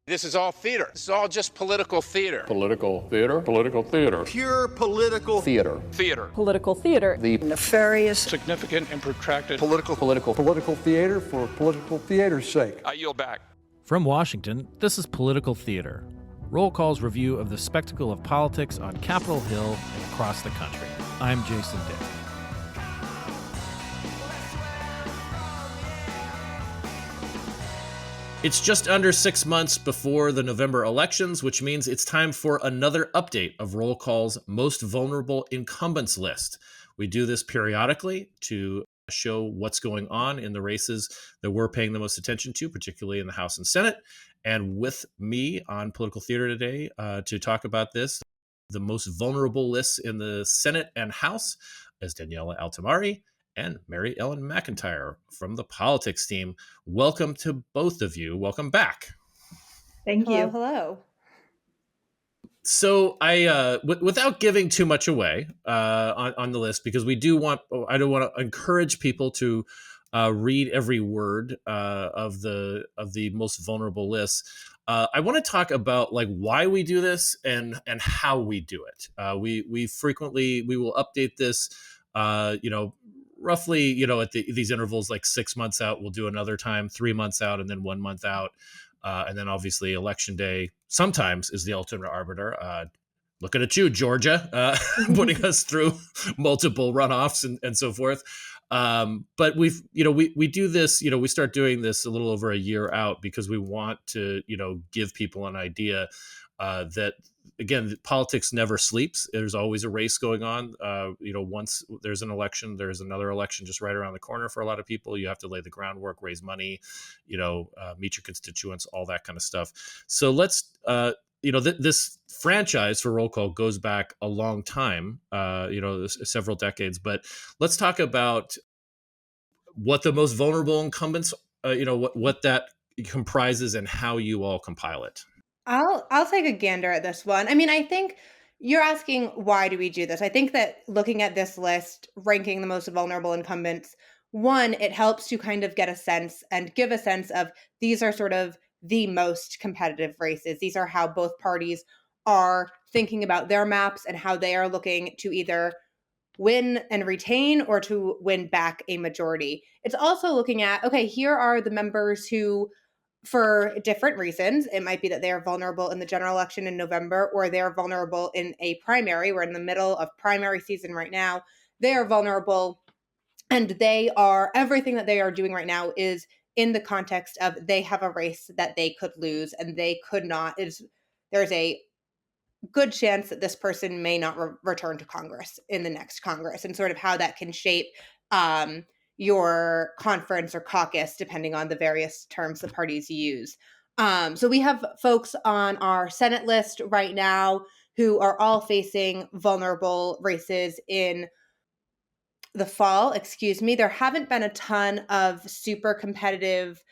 This is all theater. This is all just political theater. Political theater. Political theater. Pure political theater. Theater. Political theater. The nefarious, significant and protracted political theater for political theater's sake. I yield back. From Washington, this is Political Theater, Roll Call's review of the spectacle of politics on Capitol Hill and across the country. I'm Jason Dick. It's just under 6 months before the November elections, which means it's time for another update of Roll Call's Most Vulnerable Incumbents list. We do this periodically to show what's going on in the races that we're paying the most attention to, particularly in the House and Senate. And with me on Political Theater today to talk about this, the most vulnerable lists in the Senate and House, is Daniela Altimari and Mary Ellen McIntire from the politics team. Welcome to both of you. Welcome back. Thank you. Hello. So I, without giving too much away on the list, because I do want to encourage people to read every word of the most vulnerable lists. I want to talk about like why we do this and how we do it. We will update this, roughly, at these intervals, like 6 months out, we'll do another time, 3 months out, and then 1 month out. And then obviously election day sometimes is the ultimate arbiter. Looking at you, Georgia, putting us through multiple runoffs and so forth. But we do this, we start doing this a little over a year out because we want to, give people an idea that, again, politics never sleeps. There's always a race going on. Once there's an election, there's another election just right around the corner for a lot of people. You have to lay the groundwork, raise money, meet your constituents, all that kind of stuff. So let's, this franchise for Roll Call goes back a long time, several decades. But let's talk about what the most vulnerable incumbents, what that comprises and how you all compile it. I'll take a gander at this one. I mean, I think you're asking, why do we do this? I think that looking at this list, ranking the most vulnerable incumbents, one, it helps to kind of get a sense and give a sense of these are sort of the most competitive races. These are how both parties are thinking about their maps and how they are looking to either win and retain or to win back a majority. It's also looking at, okay, here are the members who, for different reasons, it might be that they are vulnerable in the general election in November, or they're vulnerable in a primary. We're in the middle of primary season right now. They are vulnerable, and everything that they are doing right now is in the context of they have a race that they could lose and they could not. There's a good chance that this person may not return to Congress in the next Congress, and sort of how that can shape your conference or caucus, depending on the various terms the parties use. So we have folks on our Senate list right now who are all facing vulnerable races in the fall. There haven't been a ton of super competitive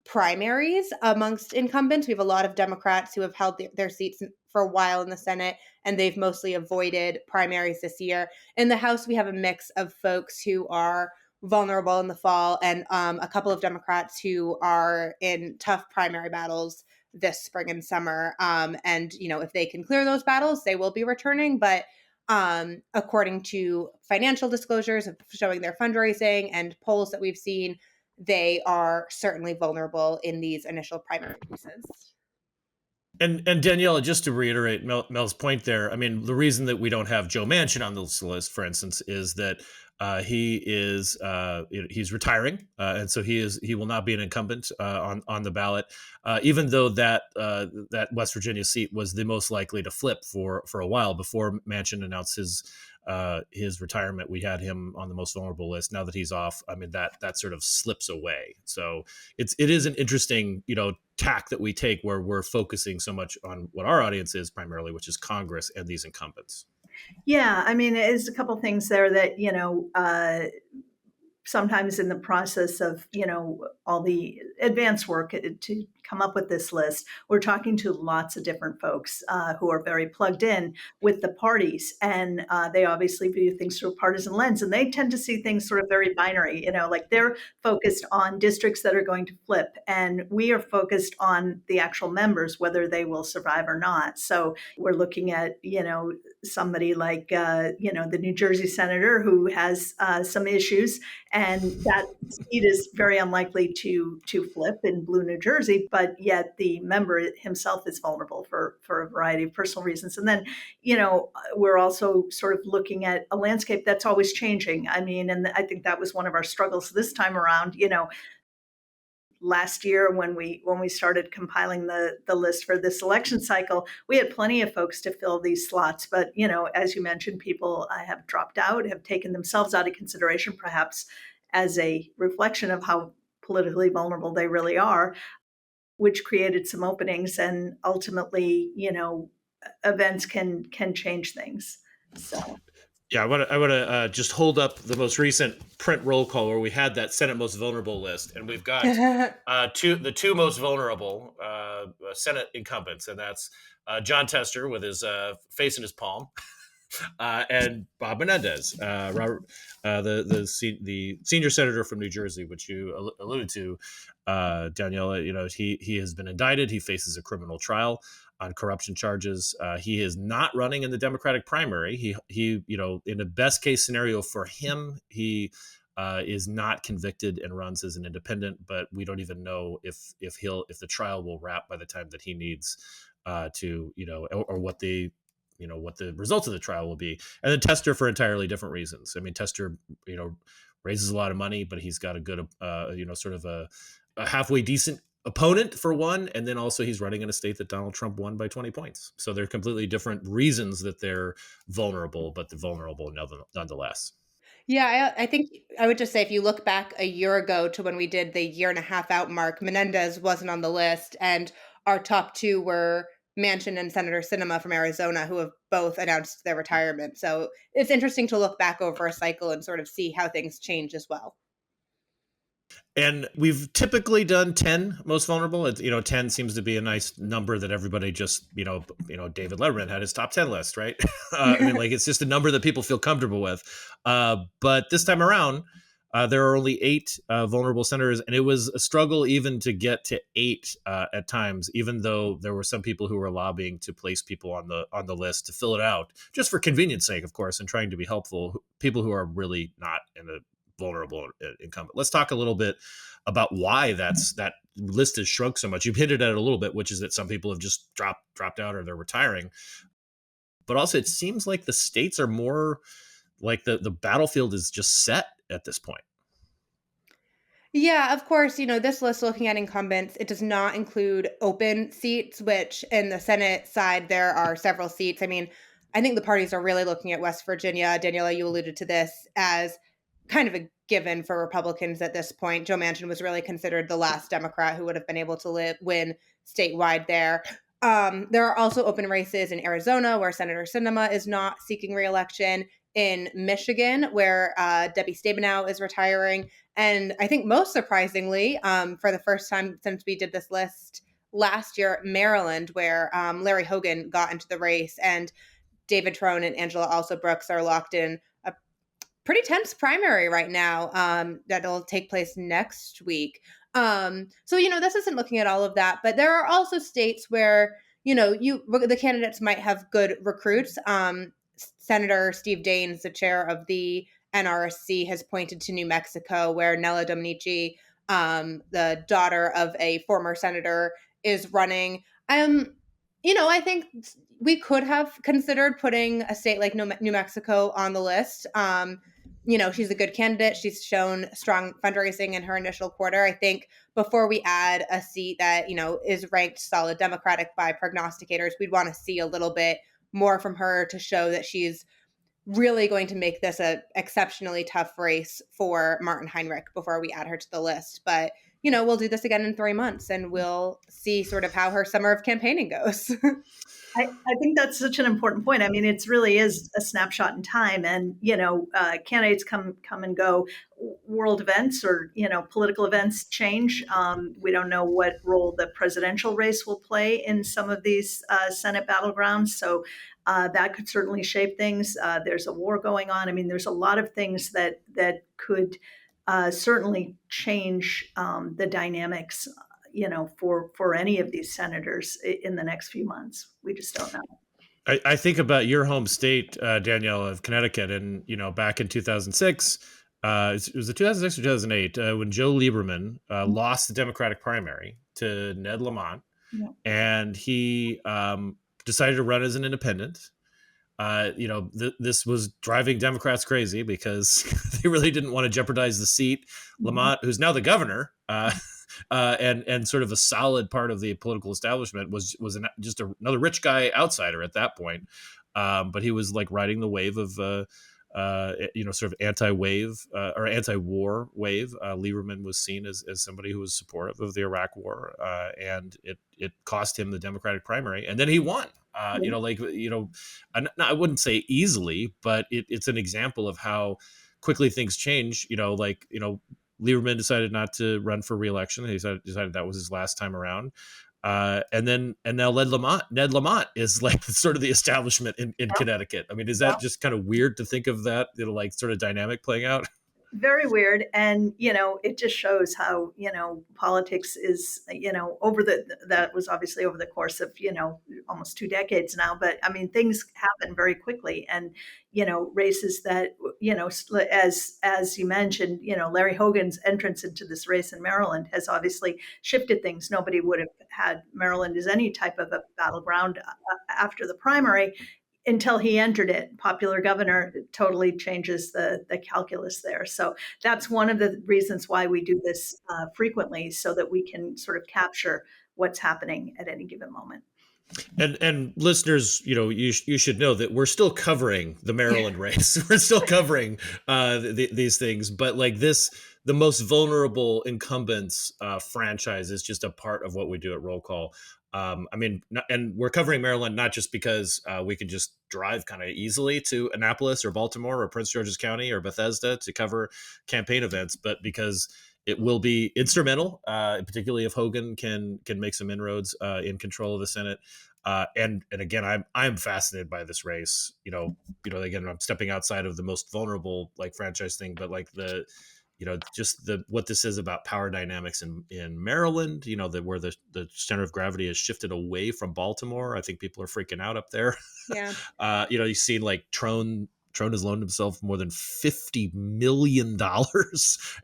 primaries amongst incumbents. We have a lot of Democrats who have held their seats for a while in the Senate, and they've mostly avoided primaries this year. In the House, we have a mix of folks who are vulnerable in the fall and a couple of Democrats who are in tough primary battles this spring and summer. And, if they can clear those battles, they will be returning. But according to financial disclosures of showing their fundraising and polls that we've seen, they are certainly vulnerable in these initial primary races. And Daniela, just to reiterate Mel's point there, I mean, the reason that we don't have Joe Manchin on this list, for instance, is that he's retiring, and so he will not be an incumbent on the ballot, even though that West Virginia seat was the most likely to flip for a while before Manchin announced his retirement. We had him on the most vulnerable list. Now that he's off, I mean, that sort of slips away. So it is an interesting tack that we take where we're focusing so much on what our audience is primarily, which is Congress and these incumbents. Yeah, I mean, there's a couple things there that, sometimes in the process of, all the advanced work to come up with this list, we're talking to lots of different folks who are very plugged in with the parties, and they obviously view things through a partisan lens, and they tend to see things sort of very binary. Like they're focused on districts that are going to flip, and we are focused on the actual members, whether they will survive or not. So we're looking at somebody like the New Jersey senator who has some issues, and that seat is very unlikely to flip in blue New Jersey, but yet the member himself is vulnerable for a variety of personal reasons. And then, we're also sort of looking at a landscape that's always changing. I mean, and I think that was one of our struggles this time around. Last year when we started compiling the list for this election cycle, we had plenty of folks to fill these slots. But, as you mentioned, people have dropped out, have taken themselves out of consideration, perhaps as a reflection of how politically vulnerable they really are, which created some openings. And ultimately, events can change things. So. Yeah, I want to just hold up the most recent print roll call where we had that Senate most vulnerable list, and we've got the two most vulnerable Senate incumbents, and that's John Tester with his face in his palm, and Bob Menendez, the senior senator from New Jersey, which you alluded to, Daniela. He has been indicted. He faces a criminal trial on corruption charges. He is not running in the Democratic primary. He in a best case scenario for him, he is not convicted and runs as an independent. But we don't even know if the trial will wrap by the time that he needs or what the results of the trial will be. And then Tester for entirely different reasons. I mean, Tester raises a lot of money, but he's got a good sort of a halfway decent opponent for one, and then also he's running in a state that Donald Trump won by 20 points. So they're completely different reasons that they're vulnerable, but they're vulnerable nonetheless. Yeah, I think I would just say if you look back a year ago to when we did the year and a half out mark, Menendez wasn't on the list, and our top two were Manchin and Senator Sinema from Arizona, who have both announced their retirement. So it's interesting to look back over a cycle and sort of see how things change as well. And we've typically done 10 most vulnerable. 10 seems to be a nice number that everybody just, David Letterman had his top 10 list, right? It's just a number that people feel comfortable with. But this time around, there are only 8 vulnerable senators, and it was a struggle even to get to 8 at times, even though there were some people who were lobbying to place people on the list to fill it out, just for convenience sake, of course, and trying to be helpful. People who are really not in a vulnerable incumbent. Let's talk a little bit about why that list has shrunk so much. You've hinted at it a little bit, which is that some people have just dropped out or they're retiring. But also it seems like the states are more like the battlefield is just set at this point. Yeah, of course, this list looking at incumbents, it does not include open seats, which in the Senate side, there are several seats. I mean, I think the parties are really looking at West Virginia. Daniela, you alluded to this as kind of a given for Republicans at this point. Joe Manchin was really considered the last Democrat who would have been able to win statewide there. There are also open races in Arizona, where Senator Sinema is not seeking reelection, in Michigan, where Debbie Stabenow is retiring, and I think most surprisingly, for the first time since we did this list last year, Maryland, where Larry Hogan got into the race, and David Trone and Angela Also Brooks are locked in a pretty tense primary right now that'll take place next week. So this isn't looking at all of that, but there are also states where the candidates might have good recruits. Senator Steve Daines, the chair of the NRSC, has pointed to New Mexico, where Nella Dominici, the daughter of a former senator, is running. I think we could have considered putting a state like New Mexico on the list. She's a good candidate. She's shown strong fundraising in her initial quarter. I think before we add a seat that, is ranked solid Democratic by prognosticators, we'd want to see a little bit more from her to show that she's really going to make this a exceptionally tough race for Martin Heinrich before we add her to the list. But we'll do this again in 3 months and we'll see sort of how her summer of campaigning goes. I think that's such an important point. I mean, it really is a snapshot in time, and candidates come and go. World events or political events change. We don't know what role the presidential race will play in some of these Senate battlegrounds, so that could certainly shape things. There's a war going on. I mean, there's a lot of things that could certainly change the dynamics for any of these senators in the next few months. We just don't know. I think about your home state, Daniela, of Connecticut, and back in 2006, it was 2006 or 2008 when Joe Lieberman lost the Democratic primary to Ned Lamont, and he decided to run as an independent. This was driving Democrats crazy because they really didn't want to jeopardize the seat. Lamont, who's now the governor, and sort of a solid part of the political establishment, was just another rich guy outsider at that point. But he was like riding the wave of sort of anti-war wave. Lieberman was seen as somebody who was supportive of the Iraq War, and it cost him the Democratic primary, and then he won. I wouldn't say easily, but it's an example of how quickly things change. Lieberman decided not to run for re-election. He decided that was his last time around. And now Ned Lamont is like sort of the establishment in Connecticut. I mean, is that just kind of weird to think of that, like sort of dynamic playing out? Very weird. And, it just shows how, politics is, that was obviously over the course of, almost 2 decades now. But I mean, things happen very quickly. And, races that, as you mentioned, Larry Hogan's entrance into this race in Maryland has obviously shifted things. Nobody would have had Maryland as any type of a battleground after the primary until he entered it. Popular governor totally changes the calculus there. So that's one of the reasons why we do this frequently, so that we can sort of capture what's happening at any given moment. And listeners, you should know that we're still covering the Maryland race. We're still covering these things, but like the most vulnerable incumbents franchise is just a part of what we do at Roll Call. And we're covering Maryland not just because we can just drive kind of easily to Annapolis or Baltimore or Prince George's County or Bethesda to cover campaign events, but because it will be instrumental, particularly if Hogan can make some inroads in control of the Senate. And again, I'm fascinated by this race. Again, I'm stepping outside of the most vulnerable like franchise thing, but like what this is about power dynamics in Maryland, where the center of gravity has shifted away from Baltimore. I think people are freaking out up there. Yeah. You've seen like Trone has loaned himself more than $50 million,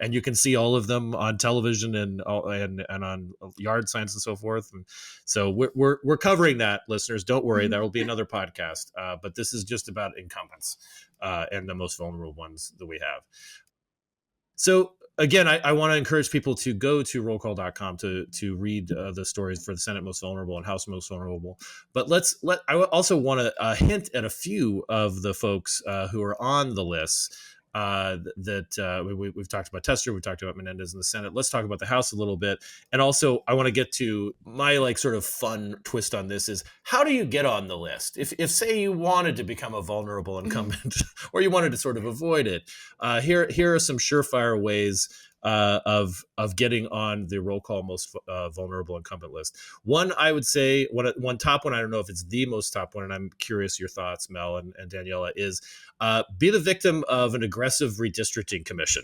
and you can see all of them on television and on yard signs and so forth. And so we're covering that, listeners. Don't worry, there will be another podcast. But this is just about incumbents and the most vulnerable ones that we have. So again, I want to encourage people to go to rollcall.com to read the stories for the Senate most vulnerable and House most vulnerable. But I also want to hint at a few of the folks who are on the list we've talked about Tester, we've talked about Menendez in the Senate. Let's talk about the House a little bit. And also I want to get to my like sort of fun twist on this is how do you get on the list? If say you wanted to become a vulnerable incumbent or you wanted to sort of avoid it, here are some surefire ways of getting on the Roll Call most vulnerable incumbent list. One, I would say, one top one, I don't know if it's the most top one, and I'm curious your thoughts, Mel and Daniela, is be the victim of an aggressive redistricting commission.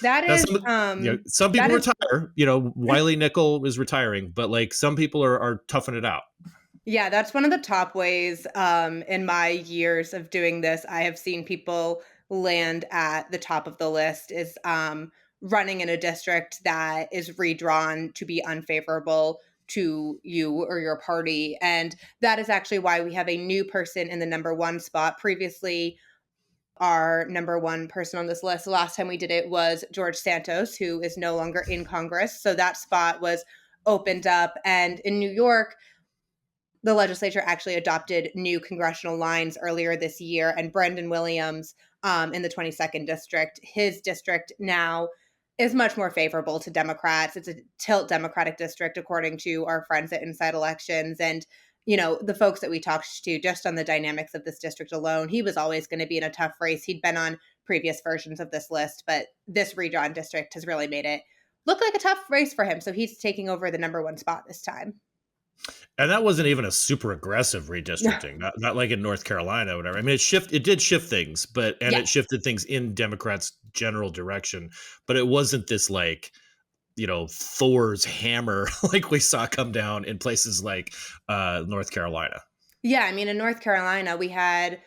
That is some people retire. Wiley Nickel is retiring, but like some people are toughing it out. Yeah, that's one of the top ways in my years of doing this. I have seen people land at the top of the list is running in a district that is redrawn to be unfavorable to you or your party. And that is actually why we have a new person in the number one spot. Previously, our number one person on this list, the last time we did it was George Santos, who is no longer in Congress. So that spot was opened up. And in New York, the legislature actually adopted new congressional lines earlier this year, and Brendan Williams in the 22nd district, his district now is much more favorable to Democrats. It's a tilt Democratic district, according to our friends at Inside Elections. And, the folks that we talked to just on the dynamics of this district alone, he was always going to be in a tough race. He'd been on previous versions of this list, but this redrawn district has really made it look like a tough race for him. So he's taking over the number one spot this time. And that wasn't even a super aggressive redistricting, not like in North Carolina or whatever. I mean, it did shift things, it shifted things in Democrats' general direction, but it wasn't this like, Thor's hammer like we saw come down in places like North Carolina. Yeah, I mean, in North Carolina, we had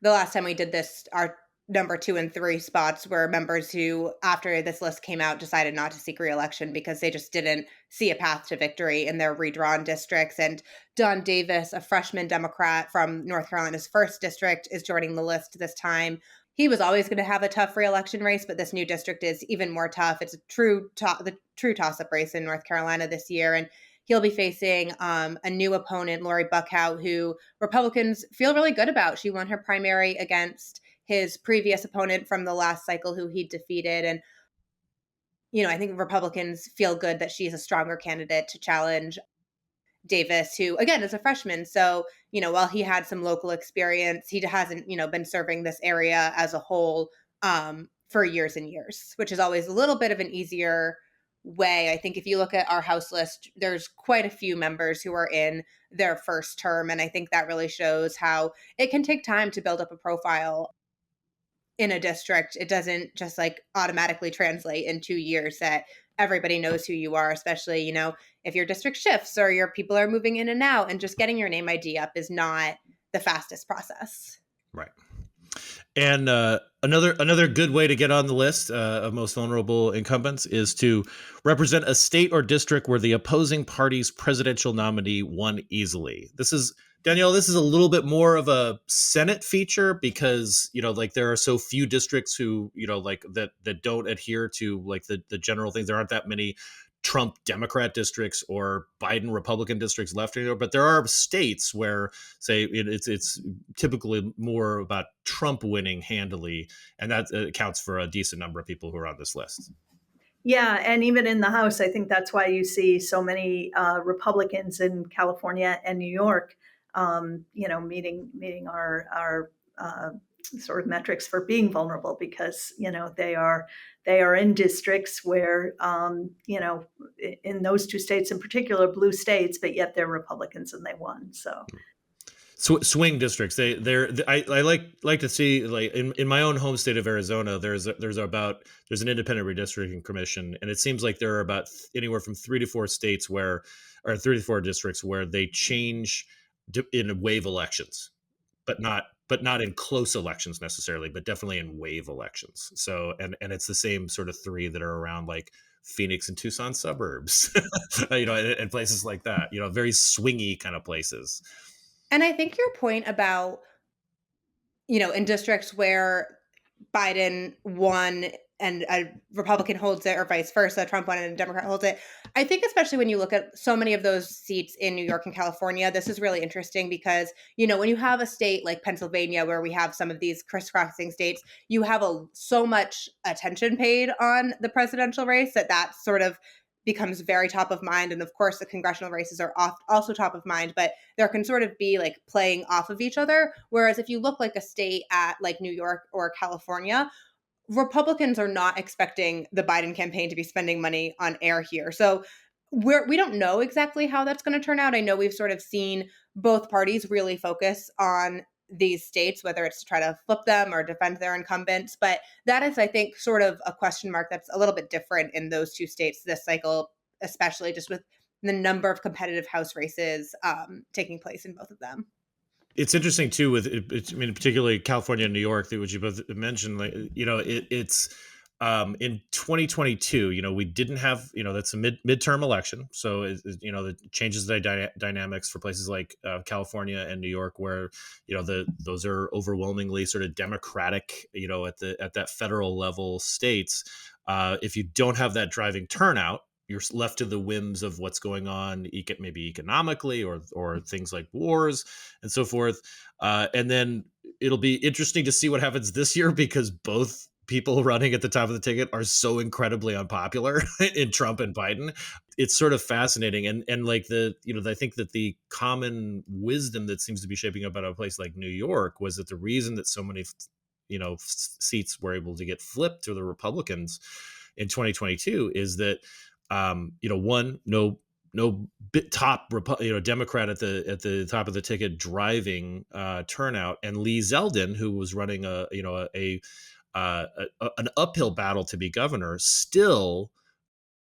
the last time we did this, our number 2 and 3 spots were members who, after this list came out, decided not to seek re-election because they just didn't see a path to victory in their redrawn districts. And Don Davis, a freshman Democrat from North Carolina's 1st district, is joining the list this time. He was always going to have a tough re-election race, but this new district is even more tough. It's the true toss-up race in North Carolina this year, and he'll be facing a new opponent, Lori Buckhout, who Republicans feel really good about. She won her primary against his previous opponent from the last cycle, who he defeated, and I think Republicans feel good that she's a stronger candidate to challenge Davis, who again is a freshman. So, while he had some local experience, he hasn't, been serving this area as a whole for years and years, which is always a little bit of an easier way. I think if you look at our House list, there's quite a few members who are in their first term. And I think that really shows how it can take time to build up a profile in a district. It doesn't just like automatically translate in 2 years that everybody knows who you are, especially, if your district shifts or your people are moving in and out, and just getting your name ID up is not the fastest process. Right. And another good way to get on the list of most vulnerable incumbents is to represent a state or district where the opposing party's presidential nominee won easily. Danielle, this is a little bit more of a Senate feature because, there are so few districts who, that don't adhere to like the general things. There aren't that many Trump Democrat districts or Biden Republican districts left anymore, but there are states where, say, it's typically more about Trump winning handily, and that accounts for a decent number of people who are on this list. Yeah, and even in the House, I think that's why you see so many Republicans in California and New York, meeting our sort of metrics for being vulnerable, because they are in districts where in those 2 states in particular, blue states, but yet they're Republicans and they won. So swing districts, I like to see, like in my own home state of Arizona, there's an independent redistricting commission, and it seems like there are about anywhere from 3 to 4 states or 3 to 4 districts where they change in wave elections, but not in close elections necessarily, but definitely in wave elections. So, and it's the same sort of 3 that are around like Phoenix and Tucson suburbs, and places like that, very swingy kind of places. And I think your point about, in districts where Biden won and a Republican holds it, or vice versa, Trump won and a Democrat holds it. I think especially when you look at so many of those seats in New York and California, this is really interesting because, when you have a state like Pennsylvania, where we have some of these crisscrossing states, you have so much attention paid on the presidential race that sort of becomes very top of mind. And of course, the congressional races are also top of mind, but there can sort of be like playing off of each other. Whereas if you look like a state at like New York or California, Republicans are not expecting the Biden campaign to be spending money on air here. So we don't know exactly how that's going to turn out. I know we've sort of seen both parties really focus on these states, whether it's to try to flip them or defend their incumbents. But that is, I think, sort of a question mark that's a little bit different in those 2 states this cycle, especially just with the number of competitive House races taking place in both of them. It's interesting too particularly California and New York, which you both mentioned. Like, it's in 2022. We didn't have, that's a midterm election, so it changes the dynamics for places like California and New York, where those are overwhelmingly sort of Democratic. At that federal level states, if you don't have that driving turnout, you're left to the whims of what's going on, maybe economically or things like wars and so forth. And then it'll be interesting to see what happens this year, because both people running at the top of the ticket are so incredibly unpopular in Trump and Biden. It's sort of fascinating. And like I think that the common wisdom that seems to be shaping up at a place like New York was that the reason that so many, seats were able to get flipped to the Republicans in 2022 is that, one, no Democrat at the top of the ticket driving turnout, and Lee Zeldin, who was running an uphill battle to be governor, still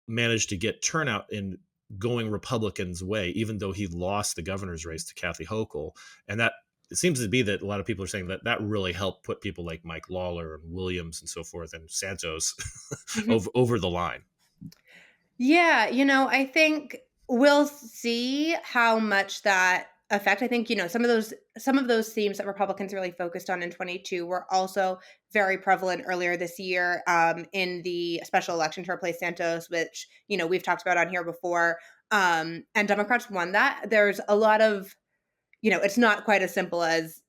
managed to get turnout in going Republicans' way, even though he lost the governor's race to Kathy Hochul. And that it seems to be that a lot of people are saying that really helped put people like Mike Lawler and Williams and so forth and Santos over the line. Yeah, I think we'll see how much that effect. I think, some of those themes that Republicans really focused on in 22 were also very prevalent earlier this year in the special election to replace Santos, which, we've talked about on here before. And Democrats won that. There's a lot of, it's not quite as simple as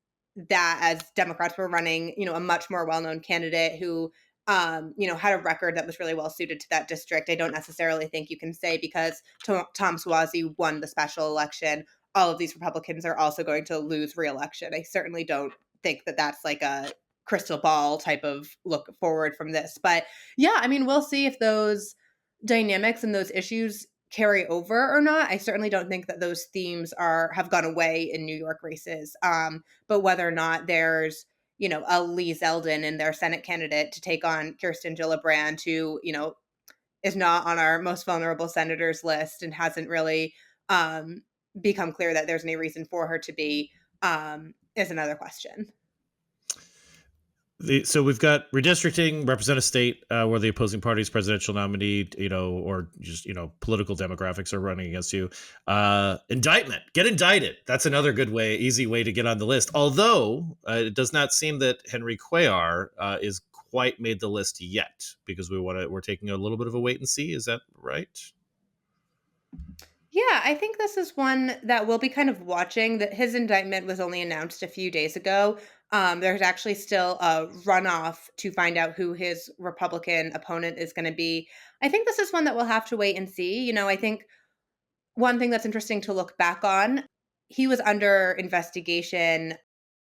that, as Democrats were running, a much more well-known candidate who had a record that was really well suited to that district. I don't necessarily think you can say because Tom Suozzi won the special election, all of these Republicans are also going to lose re-election. I certainly don't think that that's like a crystal ball type of look forward from this. But yeah, I mean, we'll see if those dynamics and those issues carry over or not. I certainly don't think that those themes have gone away in New York races. But whether or not there's a Lee Zeldin and their Senate candidate to take on Kirsten Gillibrand, who, is not on our most vulnerable senators list and hasn't really become clear that there's any reason for her to be, is another question. So we've got redistricting, represent a state where the opposing party's presidential nominee, or just, political demographics are running against you. Indictment, get indicted. That's another good way, easy way to get on the list. Although it does not seem that Henry Cuellar is quite made the list yet, because we're taking a little bit of a wait and see. Is that right? Yeah, I think this is one that we'll be kind of watching. That his indictment was only announced a few days ago. There's actually still a runoff to find out who his Republican opponent is going to be. I think this is one that we'll have to wait and see. I think one thing that's interesting to look back on, he was under investigation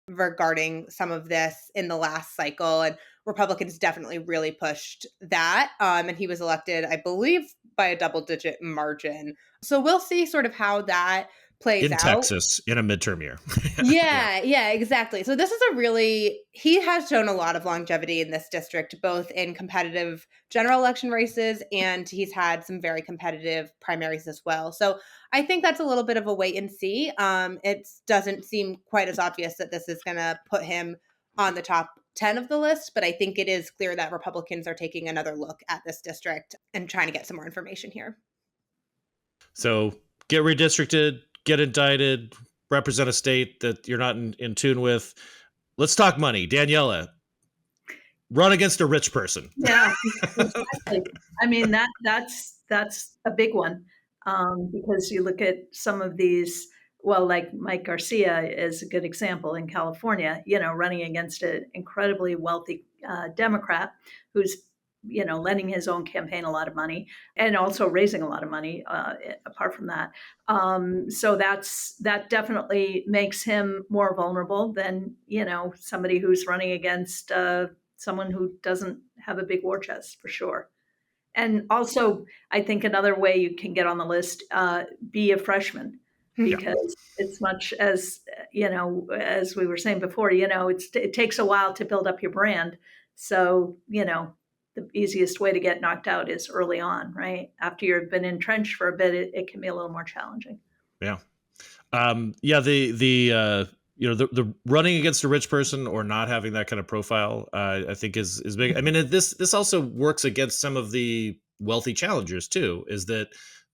regarding some of this in the last cycle, and Republicans definitely really pushed that. And he was elected, I believe, by a double-digit margin. So we'll see sort of how that plays in out. Texas in a midterm year. Yeah, exactly. So this is he has shown a lot of longevity in this district, both in competitive general election races, and he's had some very competitive primaries as well. So I think that's a little bit of a wait and see. It doesn't seem quite as obvious that this is going to put him on the top 10 of the list, but I think it is clear that Republicans are taking another look at this district and trying to get some more information here. So get redistricted, get indicted, represent a state that you're not in tune with. Let's talk money. Daniela, run against a rich person. Yeah, exactly. I mean, that's a big one because you look at some of these, well, like Mike Garcia is a good example in California, running against an incredibly wealthy Democrat who's lending his own campaign a lot of money and also raising a lot of money apart from that. So that definitely makes him more vulnerable than, somebody who's running against someone who doesn't have a big war chest, for sure. And also, I think another way you can get on the list, be a freshman, because it's much as, as we were saying before, it takes a while to build up your brand. So, the easiest way to get knocked out is early on, right? After you've been entrenched for a bit, it can be a little more challenging. Yeah. The running against a rich person or not having that kind of profile, I think is big. I mean, this also works against some of the wealthy challengers too, is that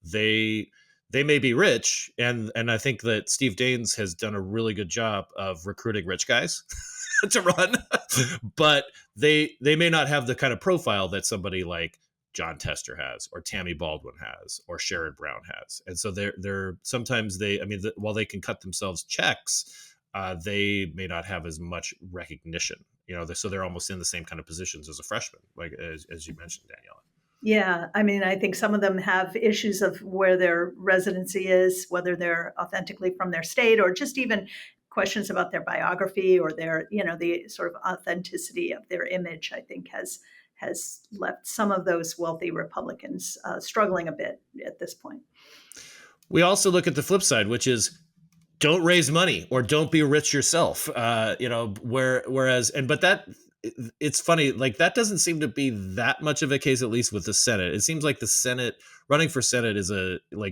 they may be rich. And I think that Steve Daines has done a really good job of recruiting rich guys to run, but they may not have the kind of profile that somebody like John Tester has, or Tammy Baldwin has, or Sherrod Brown has. And so they're sometimes while they can cut themselves checks, they may not have as much recognition. so they're almost in the same kind of positions as a freshman, like as you mentioned, Daniela. Yeah, I mean, I think some of them have issues of where their residency is, whether they're authentically from their state, or just even questions about their biography or their, the sort of authenticity of their image. I think has left some of those wealthy Republicans struggling a bit at this point. We also look at the flip side, which is don't raise money or don't be rich yourself. But that it's funny, like that doesn't seem to be that much of a case, at least with the Senate. It seems like the Senate running for Senate is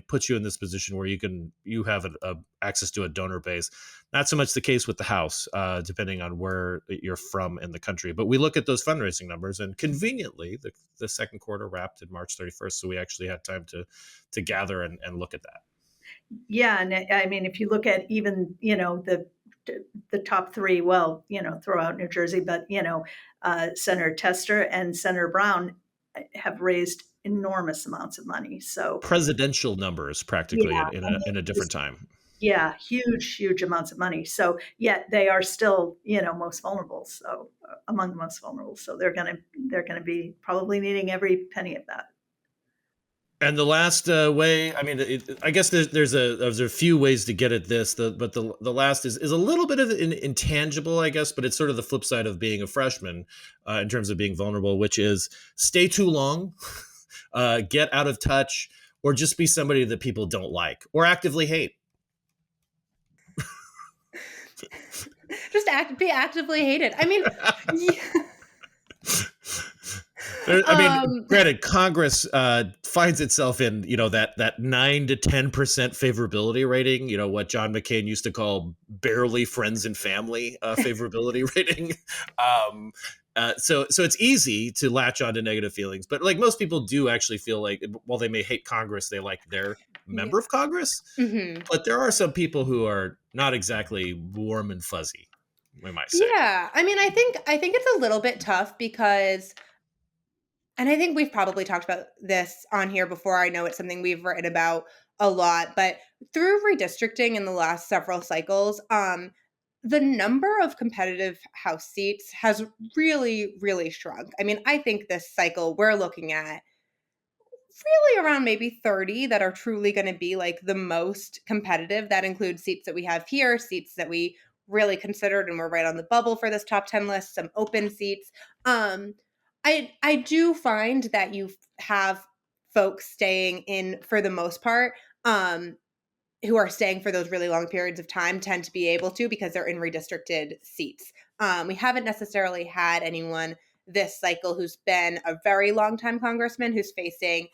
puts you in this position where you have a access to a donor base. Not so much the case with the House, depending on where you're from in the country. But we look at those fundraising numbers, and conveniently, the second quarter wrapped in March 31st, so we actually had time to gather and look at that. Yeah, and I mean, if you look at even the top three, well, throw out New Jersey, but Senator Tester and Senator Brown have raised enormous amounts of money. So presidential numbers, practically, yeah, in a different time. Yeah, huge amounts of money. So yet they are still, most vulnerable. So among the most vulnerable. So they're gonna be probably needing every penny of that. And the last way, I mean, I guess there's a few ways to get at this. But the last is a little bit of an intangible, I guess, but it's sort of the flip side of being a freshman in terms of being vulnerable, which is stay too long, get out of touch, or just be somebody that people don't like or actively hate. Just be actively hated. I mean, granted, Congress finds itself in that 9 to 10% favorability rating. What John McCain used to call barely friends and family favorability rating. So it's easy to latch on to negative feelings, but like most people do actually feel like while they may hate Congress, they like their member of Congress. Mm-hmm. But there are some people who are not exactly warm and fuzzy, we might say. Yeah, I mean, I think it's a little bit tough because. And I think we've probably talked about this on here before. I know it's something we've written about a lot, but through redistricting in the last several cycles, the number of competitive House seats has really, really shrunk. I mean, I think this cycle we're looking at really around maybe 30 that are truly going to be like the most competitive. That includes seats that we have here, seats that we really considered and we're right on the bubble for this top 10 list, some open seats. I do find that you have folks staying in for the most part, who are staying for those really long periods of time tend to be able to because they're in redistricted seats. We haven't necessarily had anyone this cycle who's been a very long time congressman who's facing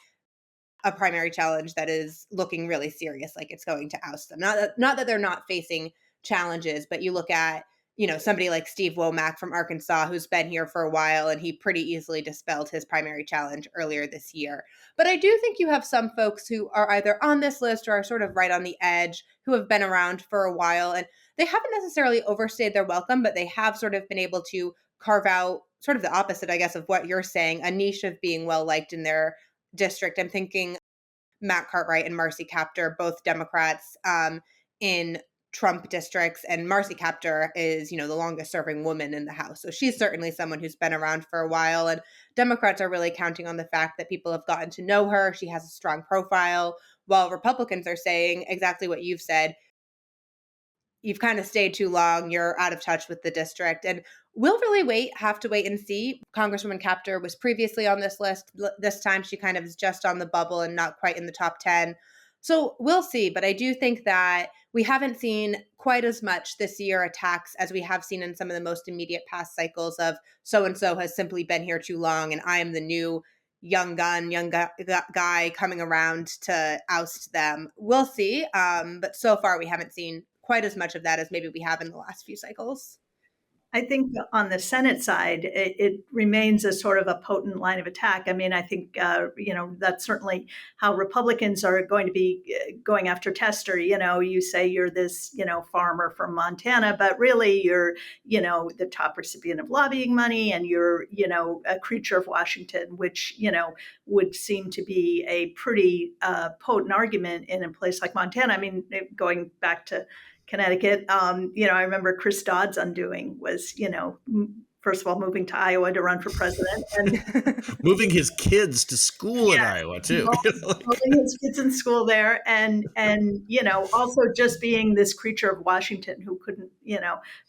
a primary challenge that is looking really serious, like it's going to oust them. Not that they're not facing challenges, but you look at somebody like Steve Womack from Arkansas, who's been here for a while, and he pretty easily dispelled his primary challenge earlier this year. But I do think you have some folks who are either on this list or are sort of right on the edge, who have been around for a while, and they haven't necessarily overstayed their welcome, but they have sort of been able to carve out sort of the opposite, I guess, of what you're saying, a niche of being well-liked in their district. I'm thinking Matt Cartwright and Marcy Kaptur, both Democrats in Trump districts, and Marcy Kaptur is, the longest serving woman in the House. So she's certainly someone who's been around for a while, and Democrats are really counting on the fact that people have gotten to know her. She has a strong profile, while Republicans are saying exactly what you've said. You've kind of stayed too long. You're out of touch with the district. And we'll really have to wait and see. Congresswoman Kaptur was previously on this list. This time she kind of is just on the bubble and not quite in the top 10. So we'll see. But I do think that we haven't seen quite as much this year attacks as we have seen in some of the most immediate past cycles of so-and-so has simply been here too long and I am the new young guy coming around to oust them. We'll see. But so far we haven't seen quite as much of that as maybe we have in the last few cycles. I think on the Senate side, it remains a sort of a potent line of attack. I mean, I think, that's certainly how Republicans are going to be going after Tester. You say you're this, farmer from Montana, but really you're, the top recipient of lobbying money and you're, a creature of Washington, which, would seem to be a pretty potent argument in a place like Montana. I mean, going back to Connecticut, I remember Chris Dodd's undoing was, first of all, moving to Iowa to run for president, and Moving his kids to school in Iowa too. enrolling his kids in school there, and also just being this creature of Washington who couldn't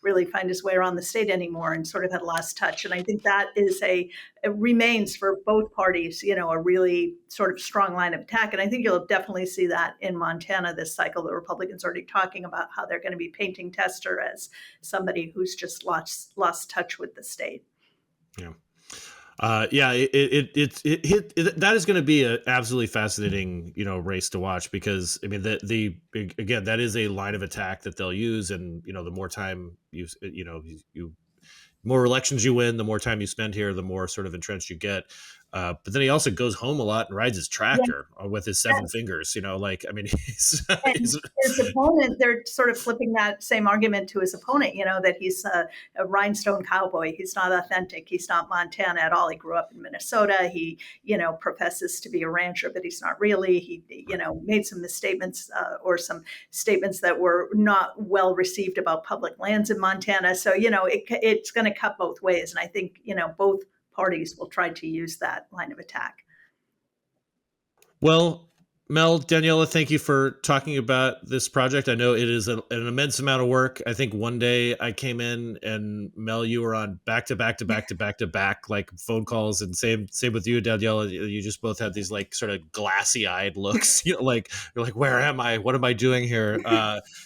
really find his way around the state anymore and sort of had lost touch. And I think that is it remains for both parties a really sort of strong line of attack. And I think you'll definitely see that in Montana this cycle. The Republicans are already talking about how they're going to be painting Tester as somebody who's just lost touch with the state. Yeah. That is going to be an absolutely fascinating, race to watch, because I mean, again, that is a line of attack that they'll use. And, the more time you more elections you win, the more time you spend here, the more sort of entrenched you get. But then he also goes home a lot and rides his tractor with his seven fingers, he's his opponent, they're sort of flipping that same argument to his opponent, that he's a rhinestone cowboy. He's not authentic. He's not Montana at all. He grew up in Minnesota. He, professes to be a rancher, but he's not really. He, made some misstatements or some statements that were not well received about public lands in Montana. So, it's going to cut both ways. And I think, both parties will try to use that line of attack. Well, Mel, Daniela, thank you for talking about this project. I know it is an immense amount of work. I think one day I came in and Mel, you were on back to back like phone calls, and same with you, Daniela. You just both had these like sort of glassy eyed looks. You're like, where am I? What am I doing here?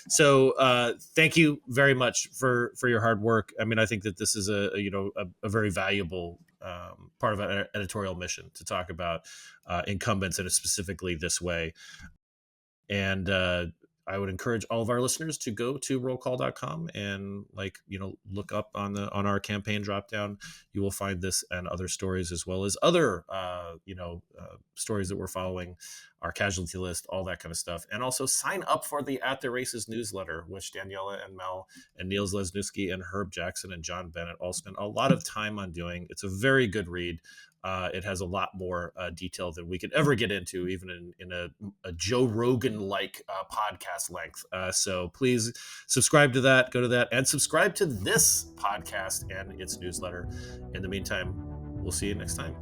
So thank you very much for your hard work. I mean, I think that this is a very valuable part of an editorial mission to talk about incumbents, and specifically this way. And I would encourage all of our listeners to go to rollcall.com and look up on our campaign dropdown. You will find this and other stories, as well as other stories that we're following, our casualty list, all that kind of stuff. And also sign up for the At the Races newsletter, which Daniela and Mel and Niels Lesniewski and Herb Jackson and John Bennett all spend a lot of time on doing. It's a very good read. It has a lot more detail than we could ever get into, even in a Joe Rogan-like podcast length. So please subscribe to that, go to that, and subscribe to this podcast and its newsletter. In the meantime, we'll see you next time.